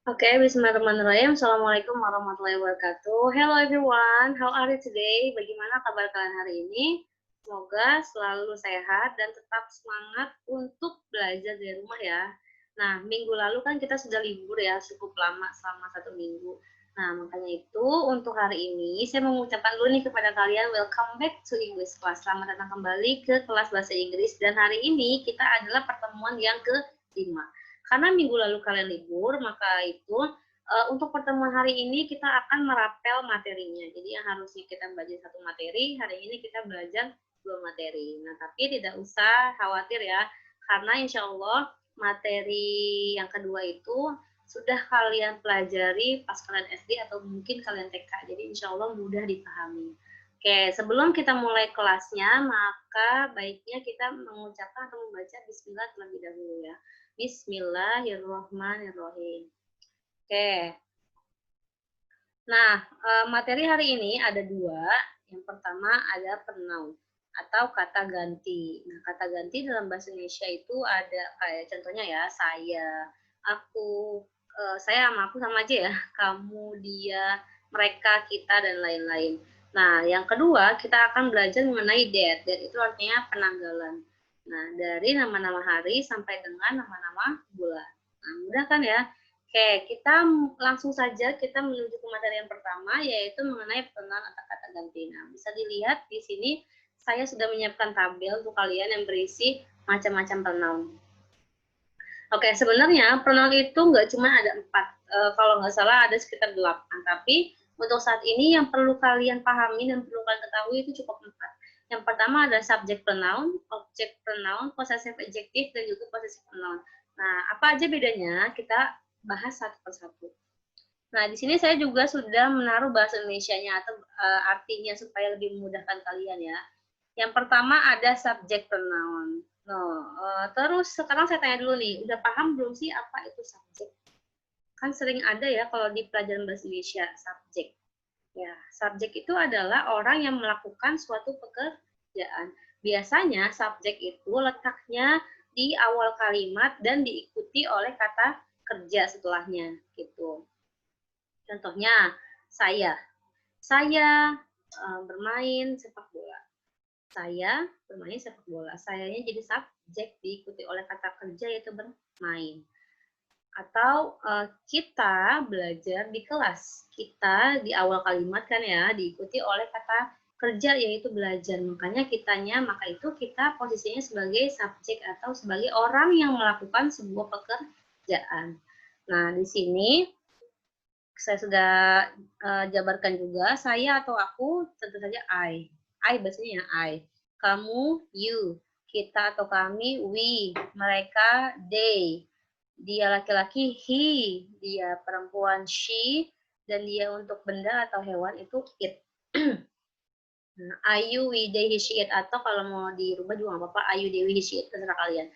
Oke, bismillahirrahmanirrahim. Assalamualaikum warahmatullahi wabarakatuh. Hello everyone, how are you today? Bagaimana kabar kalian hari ini? Semoga selalu sehat dan tetap semangat untuk belajar dari rumah ya. Nah, minggu lalu kan kita sudah libur ya, cukup lama selama 1 minggu. Nah, makanya itu untuk hari ini saya mengucapkan dulu nih kepada kalian welcome back to English class. Selamat datang kembali ke kelas bahasa Inggris dan hari ini kita adalah pertemuan yang ke-5. Karena minggu lalu kalian libur, maka itu untuk pertemuan hari ini kita akan merapel materinya. Jadi yang harusnya kita belajar satu materi, hari ini kita belajar 2 materi. Nah, tapi tidak usah khawatir ya, karena insya Allah materi yang kedua itu sudah kalian pelajari pas kalian SD atau mungkin kalian TK. Jadi insya Allah mudah dipahami. Oke, sebelum kita mulai kelasnya, maka baiknya kita mengucapkan atau membaca bismillah terlebih dahulu ya. Bismillahirrahmanirrahim. Oke. Nah, materi hari ini ada 2. Yang pertama ada pronoun atau kata ganti. Nah, kata ganti dalam bahasa Indonesia itu ada kayak contohnya ya, saya, aku, saya sama aku sama aja ya, kamu, dia, mereka, kita, dan lain-lain. Nah, yang kedua kita akan belajar mengenai that. That itu artinya penanggalan. Nah, dari nama-nama hari sampai dengan nama-nama bulan. Nah, mudah kan ya? Oke, kita langsung saja kita menuju ke materi yang pertama, yaitu mengenai pronoun atau kata ganti. Nah, bisa dilihat di sini saya sudah menyiapkan tabel untuk kalian yang berisi macam-macam pronoun. Oke, sebenarnya pronoun itu nggak cuma ada 4, kalau nggak salah ada sekitar 8, tapi untuk saat ini yang perlu kalian pahami dan perlu kalian ketahui itu cukup 4. Yang pertama ada subject pronoun, object pronoun, possessive adjective, dan juga possessive pronoun. Nah, apa aja bedanya? Kita bahas satu persatu. Nah, di sini saya juga sudah menaruh bahasa Indonesianya atau artinya supaya lebih memudahkan kalian ya. Yang pertama ada subject pronoun. Terus sekarang saya tanya dulu nih, udah paham belum sih apa itu subject? Kan sering ada ya kalau di pelajaran bahasa Indonesia subject. Ya, subjek itu adalah orang yang melakukan suatu pekerjaan. Biasanya subjek itu letaknya di awal kalimat dan diikuti oleh kata kerja setelahnya gitu. Contohnya, saya. Saya bermain sepak bola. Saya bermain sepak bola. Sayanya jadi subjek diikuti oleh kata kerja yaitu bermain. Atau kita belajar di kelas. Kita di awal kalimat kan ya diikuti oleh kata kerja yaitu belajar. Makanya maka itu kita posisinya sebagai subjek atau sebagai orang yang melakukan sebuah pekerjaan. Nah, di sini saya sudah jabarkan juga, saya atau aku tentu saja I. I bahasanya I. Kamu, you. Kita atau kami, we. Mereka, they. Dia laki-laki, he. Dia perempuan, she. Dan dia untuk benda atau hewan itu it. Nah, I, you, we, they, he, she, it. Atau kalau mau dirubah juga nggak apa-apa, I, you, they, we, he, she, it. Terserah kalian.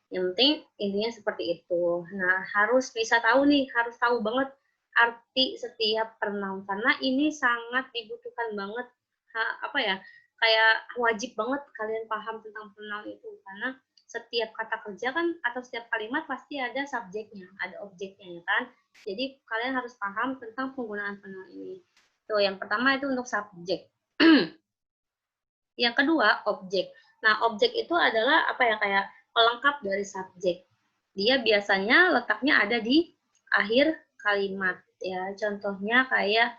Yang penting intinya seperti itu. Nah, harus bisa tahu nih, harus tahu banget arti setiap pronoun karena ini sangat dibutuhkan banget apa ya? Kayak wajib banget kalian paham tentang pronoun itu karena setiap kata kerja kan atau setiap kalimat pasti ada subjeknya, ada objeknya ya kan. Jadi kalian harus paham tentang penggunaan pronoun ini. Tuh, yang pertama itu untuk subjek. Yang kedua, objek. Nah, objek itu adalah apa ya kayak pelengkap dari subjek. Dia biasanya letaknya ada di akhir kalimat ya. Contohnya kayak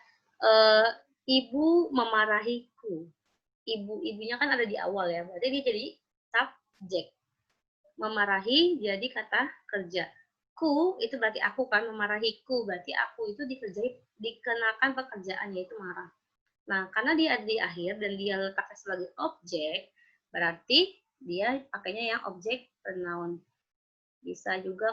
ibu memarahiku. Ibunya kan ada di awal ya. Berarti dia jadi subjek. Memarahi jadi kata kerja. Ku itu berarti aku kan, memarahiku berarti aku itu dikenakan pekerjaan yaitu marah. Nah, karena dia ada di akhir dan dia letaknya sebagai objek, berarti dia pakainya yang objek pronoun. Bisa juga,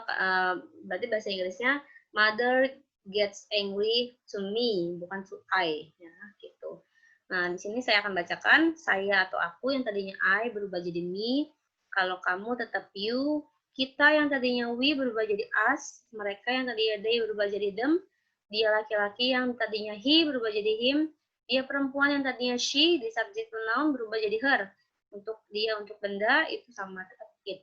berarti bahasa Inggrisnya, mother gets angry to me, bukan to I, ya, gitu. Nah, di sini saya akan bacakan, saya atau aku yang tadinya I berubah jadi me, kalau kamu tetap you, kita yang tadinya we berubah jadi us, mereka yang tadinya they berubah jadi them, dia laki-laki yang tadinya he berubah jadi him, dia perempuan yang tadinya she di subject pronoun berubah jadi her. Untuk dia untuk benda itu sama tetap it.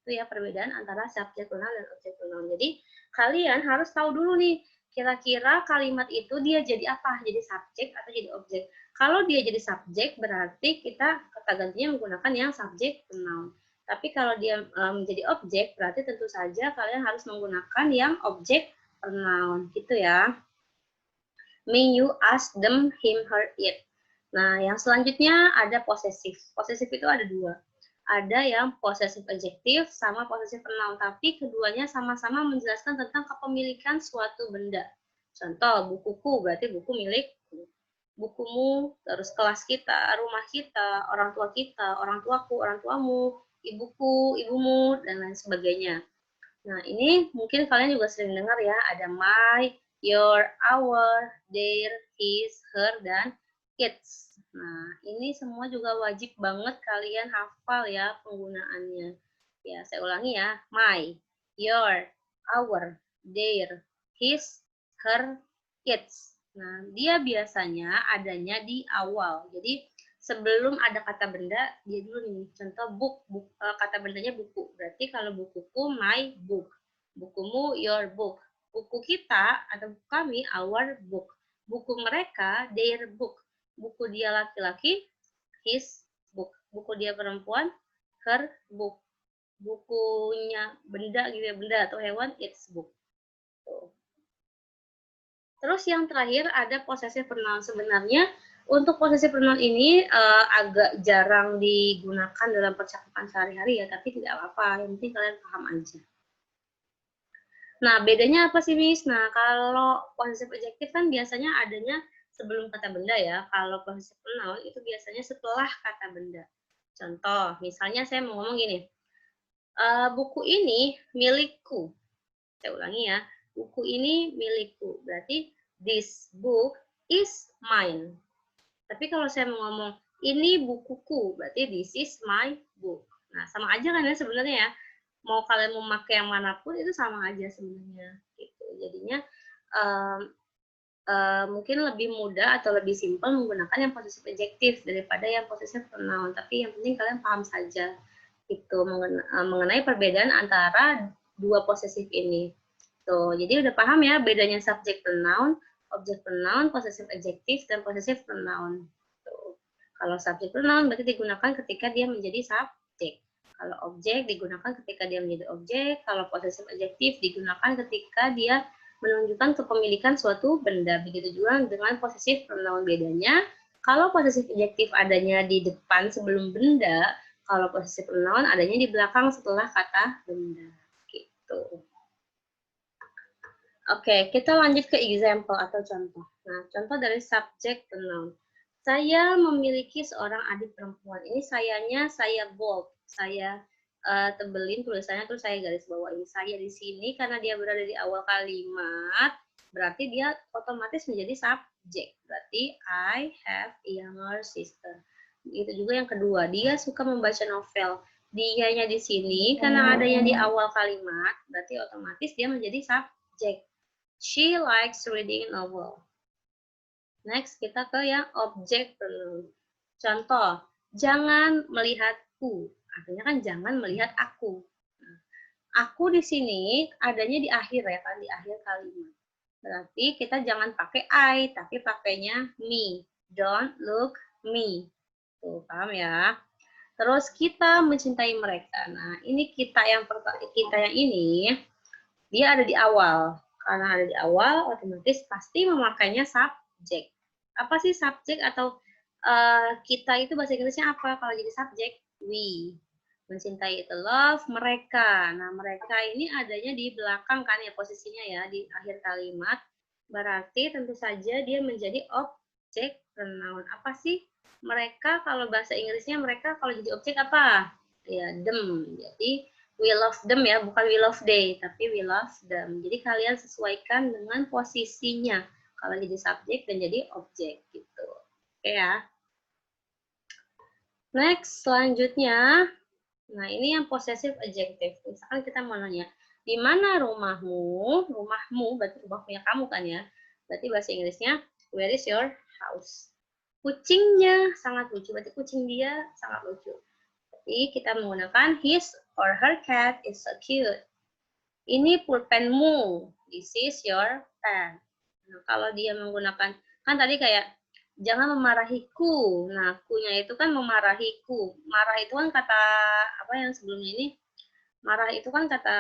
Itu ya perbedaan antara subject pronoun dan object pronoun. Jadi kalian harus tahu dulu nih, kira-kira kalimat itu dia jadi apa? Jadi subjek atau jadi objek? Kalau dia jadi subjek, berarti kita kata gantinya menggunakan yang subject pronoun. Tapi kalau dia menjadi objek, berarti tentu saja kalian harus menggunakan yang object pronoun. Gitu ya. May you ask them, him, her, it. Nah, yang selanjutnya ada possessive. Possessive itu ada dua. Ada yang possessive adjective sama possessive pronoun, tapi keduanya sama-sama menjelaskan tentang kepemilikan suatu benda. Contoh, bukuku berarti buku milikku. Bukumu, terus kelas kita, rumah kita, orang tua kita, orang tuaku, orang tuamu, ibuku, ibumu, dan lain sebagainya. Nah, ini mungkin kalian juga sering dengar ya, ada my, your, our, their, his, her, dan its. Nah, ini semua juga wajib banget kalian hafal ya penggunaannya. Ya, saya ulangi ya. My, your, our, their, his, her, its. Nah, dia biasanya adanya di awal. Jadi, sebelum ada kata benda, dia dulu nih. Contoh book, kata bendanya buku. Berarti kalau bukuku, my book. Bukumu, your book. Buku kita atau buku kami, our book. Buku mereka, their book. Buku dia laki-laki, his book. Buku dia perempuan, her book. Bukunya benda gitu ya, benda atau hewan, its book. Tuh. Terus yang terakhir ada possessive pronoun. Sebenarnya untuk possessive pronoun ini agak jarang digunakan dalam percakapan sehari-hari ya, tapi tidak apa-apa. Yang penting kalian paham aja. Nah, bedanya apa sih, Miss? Nah, kalau possessive adjective kan biasanya adanya sebelum kata benda ya. Kalau possessive pronoun itu biasanya setelah kata benda. Contoh, misalnya saya mau ngomong gini, buku ini milikku. Saya ulangi ya, buku ini milikku. Berarti this book is mine. Tapi kalau saya mau ngomong, ini bukuku, berarti this is my book. Nah, sama aja kan ya sebenarnya ya. Mau kalian memakai yang manapun itu sama aja sebenarnya. Gitu. Jadinya mungkin lebih mudah atau lebih simpel menggunakan yang possessive adjective daripada yang possessive pronoun. Tapi yang penting kalian paham saja itu mengenai perbedaan antara dua possessive ini. Tuh, jadi udah paham ya bedanya subject pronoun, object pronoun, possessive adjective, dan possessive pronoun. Tuh. Kalau subject pronoun berarti digunakan ketika dia menjadi subjek. Kalau objek digunakan ketika dia menjadi objek. Kalau possessive adjective digunakan ketika dia menunjukkan kepemilikan suatu benda. Begitu juga dengan possessive pronoun. Bedanya, kalau possessive adjective adanya di depan sebelum benda, kalau possessive pronoun adanya di belakang setelah kata benda. Gitu. Oke, kita lanjut ke example atau contoh. Nah, contoh dari subject pronoun. Saya memiliki seorang adik perempuan. Ini sayanya saya bold. Saya tebelin tulisannya, terus saya garis bawahi saya di sini karena dia berada di awal kalimat, berarti dia otomatis menjadi subjek. Berarti I have a younger sister. Itu juga yang kedua, dia suka membaca novel. Dianya di sini karena adanya di awal kalimat, berarti otomatis dia menjadi subjek. She likes reading novel. Next, kita ke yang object pronoun. Contoh, jangan melihatku. Artinya kan jangan melihat aku. Nah, aku di sini adanya di akhir ya kan, di akhir kalimat. Berarti kita jangan pakai I, tapi pakainya me. Don't look me. Tuh, paham ya? Terus kita mencintai mereka. Nah, ini kita yang ini dia ada di awal. Karena ada di awal, otomatis pasti memakainya subjek. Apa sih subjek atau kita itu bahasa Inggrisnya apa kalau jadi subjek? We. Mencintai itu love mereka. Nah, mereka ini adanya di belakang kan ya posisinya ya, di akhir kalimat. Berarti tentu saja dia menjadi objek pronoun. Apa sih? Mereka kalau bahasa Inggrisnya mereka kalau jadi objek apa? Ya, them. Jadi we love them ya, bukan we love they, tapi we love them. Jadi kalian sesuaikan dengan posisinya. Kalau jadi subjek dan jadi objek gitu. Oke ya. Next, selanjutnya. Nah, ini yang possessive adjective. Misalkan kita mau nanya, di mana rumahmu? Rumahmu berarti rumah punya kamu kan ya. Berarti bahasa Inggrisnya, where is your house? Kucingnya sangat lucu, berarti kucing dia sangat lucu. Jadi kita menggunakan his or her cat is so cute. Ini pulpenmu. This is your pen. Nah, kalau dia menggunakan, kan tadi kayak jangan memarahiku. Nah, kunya itu kan memarahiku. Marah itu kan kata apa yang sebelumnya ini? Marah itu kan kata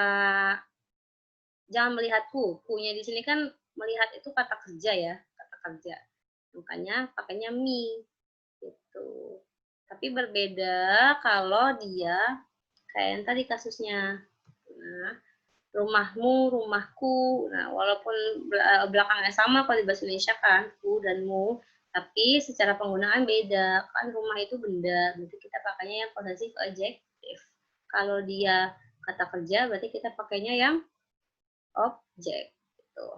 jangan melihatku. Kunya di sini kan melihat itu kata kerja ya, kata kerja. Makanya pakainya me gitu. Tapi berbeda kalau dia kayak yang tadi kasusnya. Nah, rumahmu, rumahku. Nah, walaupun belakangnya sama kalau di bahasa Indonesia kan, ku dan mu, tapi secara penggunaan beda. Kan rumah itu benda, berarti kita pakainya yang posesif adjektif. Kalau dia kata kerja, berarti kita pakainya yang objek. Gitu.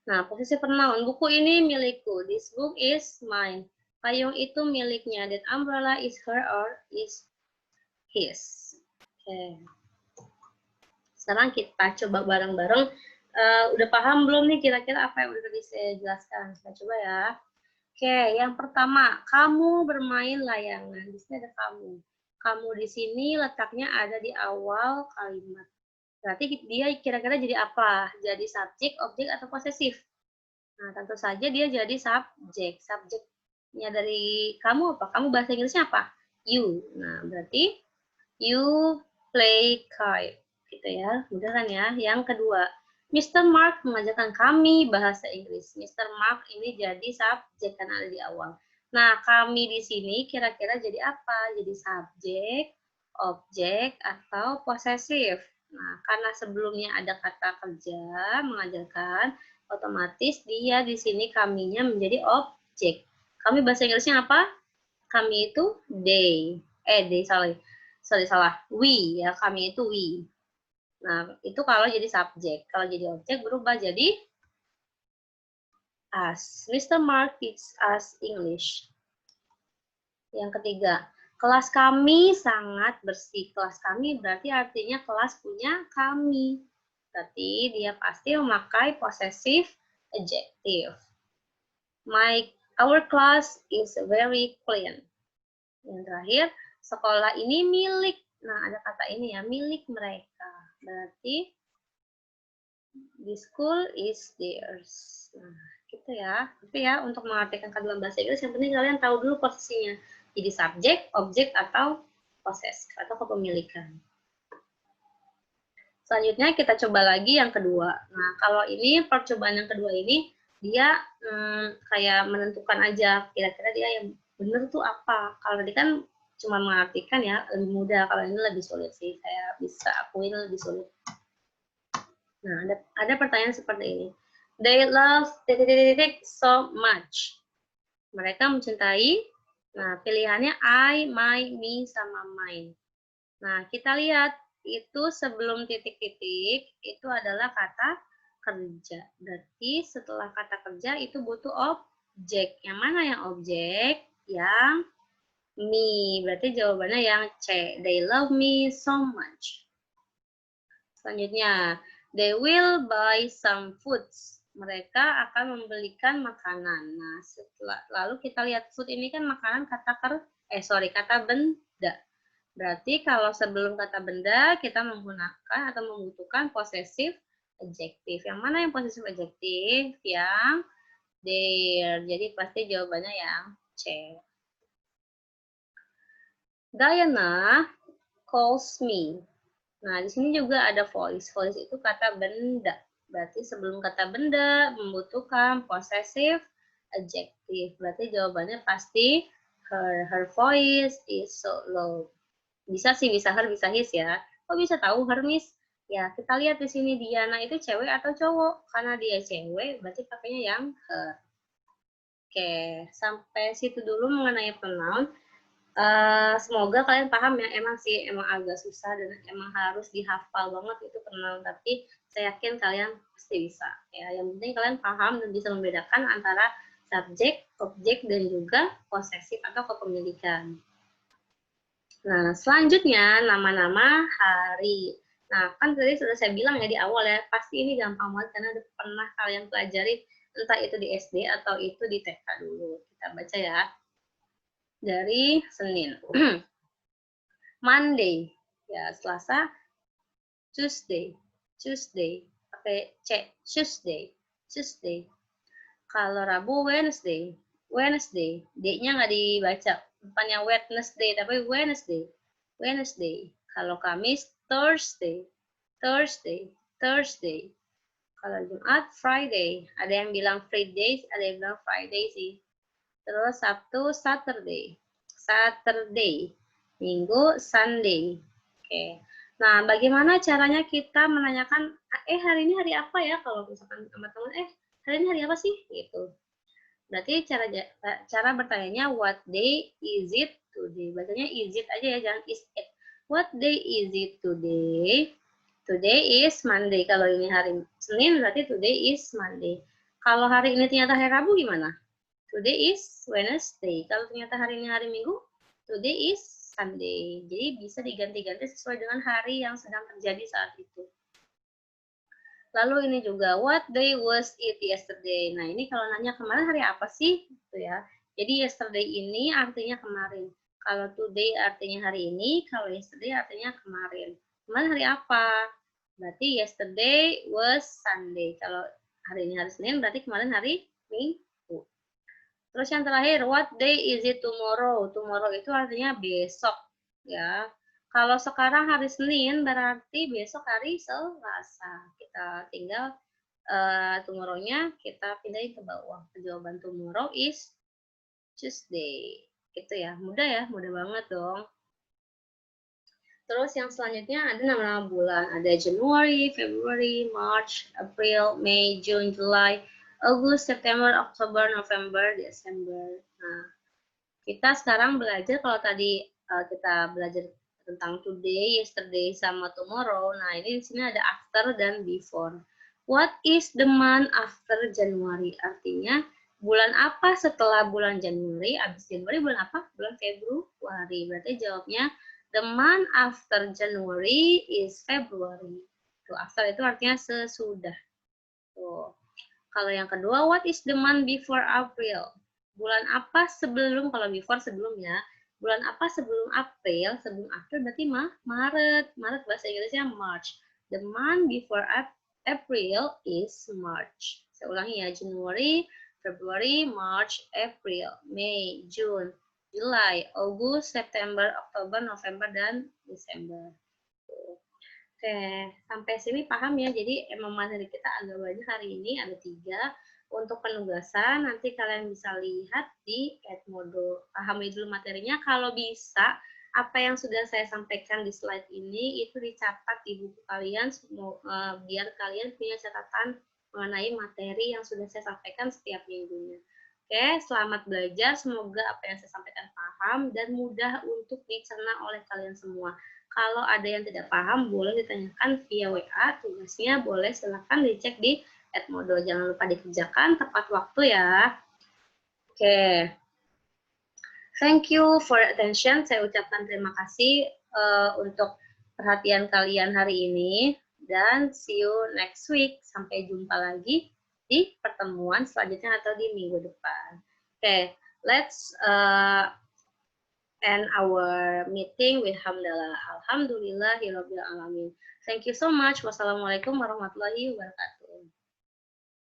Nah, posisi pronoun, buku ini milikku. This book is mine. Payung itu miliknya. That umbrella is her or is his. Oke. Sekarang kita coba bareng-bareng. Udah paham belum nih kira-kira apa yang udah tadi saya jelaskan? Kita coba ya. Oke, yang pertama, kamu bermain layangan. Di sini ada kamu. Kamu di sini letaknya ada di awal kalimat. Berarti dia kira-kira jadi apa? Jadi subjek, objek, atau posesif? Nah, tentu saja dia jadi subjek. Subjeknya dari kamu apa? Kamu bahasa Inggrisnya apa? You. Nah, berarti you play kite. Gitu ya, mudah kan ya. Yang kedua, Mr. Mark mengajarkan kami bahasa Inggris. Mr. Mark ini jadi subjek karena ada di awal. Nah, kami di sini kira-kira jadi apa? Jadi subjek, objek, atau posesif. Nah, karena sebelumnya ada kata kerja, mengajarkan, otomatis dia di sini kaminya menjadi objek. Kami bahasa Inggrisnya apa? Kami itu they. Salah. We ya, kami itu we. Nah, itu kalau jadi subjek. Kalau jadi objek berubah jadi us. Mr. Mark teaches us English. Yang ketiga, kelas kami sangat bersih. Kelas kami berarti artinya kelas punya kami. Berarti dia pasti memakai possessive adjective. Our class is very clean. Yang terakhir, sekolah ini milik. Nah, ada kata ini ya, milik mereka. Berarti the school is theirs. Nah, gitu ya. Tapi ya, untuk mengartikan kata bahasa Inggris, yang penting kalian tahu dulu posisinya. Jadi subjek, objek, atau possessive, atau kepemilikan. Selanjutnya kita coba lagi yang kedua. Nah, kalau ini percobaan yang kedua ini, dia kayak menentukan aja, kira-kira dia yang benar tuh apa. Kalau tadi kan cuma mengartikan ya, lebih mudah. Kalau ini lebih sulit sih, saya bisa akuin lebih sulit. Nah, ada pertanyaan seperti ini. They love so much. Mereka mencintai. Nah, pilihannya I, my, me, sama mine. Nah, kita lihat itu sebelum titik-titik itu adalah kata kerja. Berarti setelah kata kerja itu butuh objek. Yang mana yang objek? Yang me. Berarti jawabannya yang C. They love me so much. Selanjutnya, they will buy some foods. Mereka akan membelikan makanan. Nah, lalu kita lihat food ini kan makanan kata benda. Berarti kalau sebelum kata benda kita menggunakan atau membutuhkan possessive adjective. Yang mana yang possessive adjective? Yang there. Jadi pasti jawabannya yang C. Diana calls me. Nah, di sini juga ada voice. Voice itu kata benda. Berarti sebelum kata benda membutuhkan possessive adjective. Berarti jawabannya pasti her. Her voice is so low. Bisa sih, bisa her, bisa his ya. Kok bisa tahu her, Miss? Ya, kita lihat di sini Diana itu cewek atau cowok. Karena dia cewek, berarti pakainya yang her. Oke, sampai situ dulu mengenai pronoun. Semoga kalian paham ya, emang agak susah dan emang harus dihafal banget itu pronoun, tapi saya yakin kalian pasti bisa ya. Yang penting kalian paham dan bisa membedakan antara subjek, objek, dan juga posesif atau kepemilikan. Nah, selanjutnya nama-nama hari. Nah, kan tadi sudah saya bilang ya di awal ya, pasti ini gampang banget karena udah pernah kalian pelajari entah itu di SD atau itu di TK dulu. Kita baca ya. Dari Senin. Monday. Ya, Selasa Tuesday, Tuesday, pakai C, Tuesday, Tuesday. Kalau Rabu Wednesday, Wednesday, D-nya nggak dibaca, bukannya Wednesday tapi Wednesday, Wednesday. Kalau Kamis Thursday, Thursday, Thursday. Kalau Jumat Friday, ada yang bilang Fridays, ada yang bilang Friday sih. Terus Sabtu Saturday, Saturday. Minggu Sunday. Oke. Nah, bagaimana caranya kita menanyakan, hari ini hari apa ya? Kalau misalkan sama teman, hari ini hari apa sih? Gitu. Berarti cara bertanyanya what day is it today? Bacanya is it aja ya, jangan is it. What day is it today? Today is Monday. Kalau ini hari Senin berarti today is Monday. Kalau hari ini ternyata hari Rabu gimana? Today is Wednesday. Kalau ternyata hari ini hari Minggu, today is Sunday. Jadi bisa diganti-ganti sesuai dengan hari yang sedang terjadi saat itu. Lalu ini juga, what day was it yesterday? Nah, ini kalau nanya kemarin hari apa sih? Gitu ya. Jadi yesterday ini artinya kemarin. Kalau today artinya hari ini, kalau yesterday artinya kemarin. Kemarin hari apa? Berarti yesterday was Sunday. Kalau hari ini hari Senin, berarti kemarin hari Minggu. Terus yang terakhir, what day is it tomorrow? Tomorrow itu artinya besok. Ya, kalau sekarang hari Senin, berarti besok hari Selasa. Kita tinggal tomorrow-nya kita pindahin ke bawah. Jawaban tomorrow is Tuesday. Gitu ya, mudah ya, mudah banget dong. Terus yang selanjutnya ada nama-nama bulan. Ada January, February, March, April, May, June, July, August, September, Oktober, November, Desember. Nah, kita sekarang belajar, kalau tadi kita belajar tentang today, yesterday, sama tomorrow. Nah, ini di sini ada after dan before. What is the month after January? Artinya, bulan apa setelah bulan Januari? Abis Januari bulan apa? Bulan Februari. Berarti jawabnya, the month after January is February. Tuh, after itu artinya sesudah. Tuh. Kalau yang kedua, what is the month before April? Bulan apa sebelum, kalau before sebelumnya, bulan apa sebelum April? Sebelum April berarti Maret. Maret bahasa Inggrisnya March. The month before April is March. Saya ulangi ya, January, February, March, April, May, June, July, August, September, Oktober, November, dan Desember. Oke, sampai sini paham ya. Jadi emang materi kita agak banyak hari ini, ada 3. Untuk penugasan, nanti kalian bisa lihat di Edmodo. Pahami dulu materinya. Kalau bisa, apa yang sudah saya sampaikan di slide ini, itu dicatat di buku kalian, biar kalian punya catatan mengenai materi yang sudah saya sampaikan setiap minggunya. Oke, selamat belajar. Semoga apa yang saya sampaikan paham dan mudah untuk dicerna oleh kalian semua. Kalau ada yang tidak paham, boleh ditanyakan via WA. Tugasnya boleh silahkan dicek di Edmodo. Jangan lupa dikerjakan tepat waktu ya. Oke. Thank you for attention. Saya ucapkan terima kasih untuk perhatian kalian hari ini. Dan see you next week. Sampai jumpa lagi di pertemuan selanjutnya atau di minggu depan. Oke, let's and our meeting with Hamdalah. Alhamdulillahirabbil alamin. Thank you so much. Wassalamualaikum warahmatullahi wabarakatuh.